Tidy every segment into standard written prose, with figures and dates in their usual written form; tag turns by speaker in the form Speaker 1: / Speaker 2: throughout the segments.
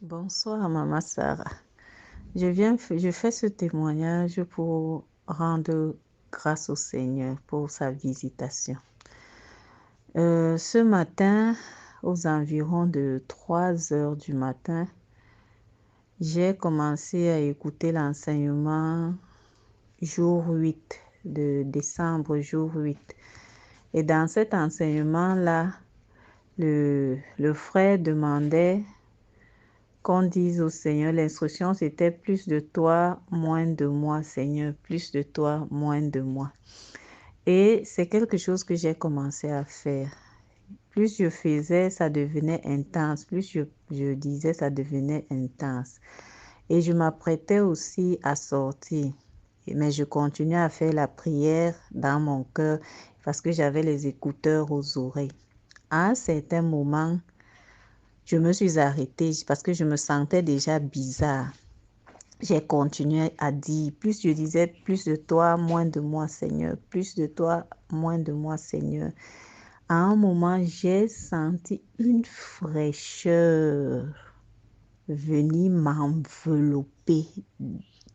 Speaker 1: Bonsoir, Maman Sarah. Je fais ce témoignage pour rendre grâce au Seigneur pour sa visitation. Ce matin, aux environs de 3 heures du matin, j'ai commencé à écouter l'enseignement jour 8 de décembre, jour 8. Et dans cet enseignement-là, le frère demandait qu'on dise au Seigneur, l'instruction c'était plus de toi, moins de moi, Seigneur, plus de toi, moins de moi. Et c'est quelque chose que j'ai commencé à faire. Plus je faisais, ça devenait intense. Plus je disais, ça devenait intense. Et je m'apprêtais aussi à sortir. Mais je continuais à faire la prière dans mon cœur parce que j'avais les écouteurs aux oreilles. À un certain moment, je me suis arrêtée parce que je me sentais déjà bizarre. J'ai continué à dire, plus je disais, plus de toi, moins de moi, Seigneur. Plus de toi, moins de moi, Seigneur. À un moment, j'ai senti une fraîcheur venir m'envelopper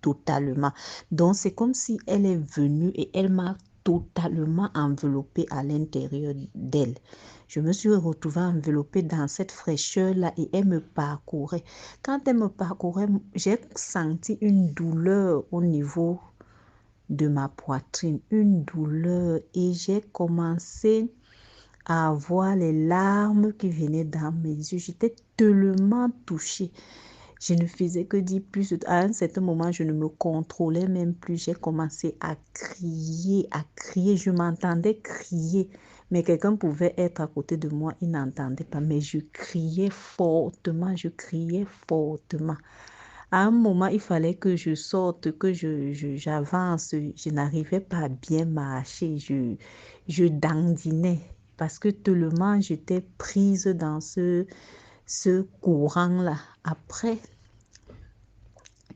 Speaker 1: totalement. Donc, c'est comme si elle est venue et elle m'a totalement enveloppée à l'intérieur d'elle. Je me suis retrouvée enveloppée dans cette fraîcheur-là et elle me parcourait. Quand elle me parcourait, j'ai senti une douleur au niveau de ma poitrine, une douleur, et j'ai commencé à avoir les larmes qui venaient dans mes yeux. J'étais tellement touchée. Je ne faisais que dire plus. À un certain moment, je ne me contrôlais même plus. J'ai commencé à crier, à crier. Je m'entendais crier. Mais quelqu'un pouvait être à côté de moi, il n'entendait pas. Mais je criais fortement, je criais fortement. À un moment, il fallait que je sorte, que j'avance. Je n'arrivais pas à bien marcher. Je dandinais parce que tellement j'étais prise dans ce courant-là. Après,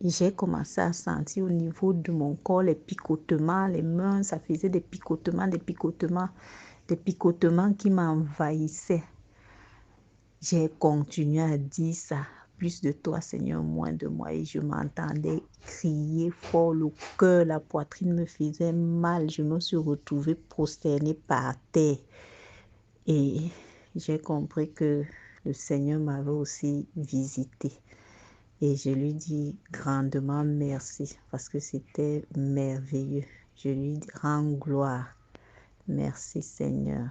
Speaker 1: j'ai commencé à sentir au niveau de mon corps les picotements, les mains, ça faisait des picotements, des picotements qui m'envahissaient. J'ai continué à dire ça, plus de toi Seigneur, moins de moi. Et je m'entendais crier fort, le cœur, la poitrine me faisait mal. Je me suis retrouvée prosternée par terre. Et j'ai compris que le Seigneur m'avait aussi visité. Et je lui dis grandement merci parce que c'était merveilleux. Je lui rends gloire. Merci Seigneur.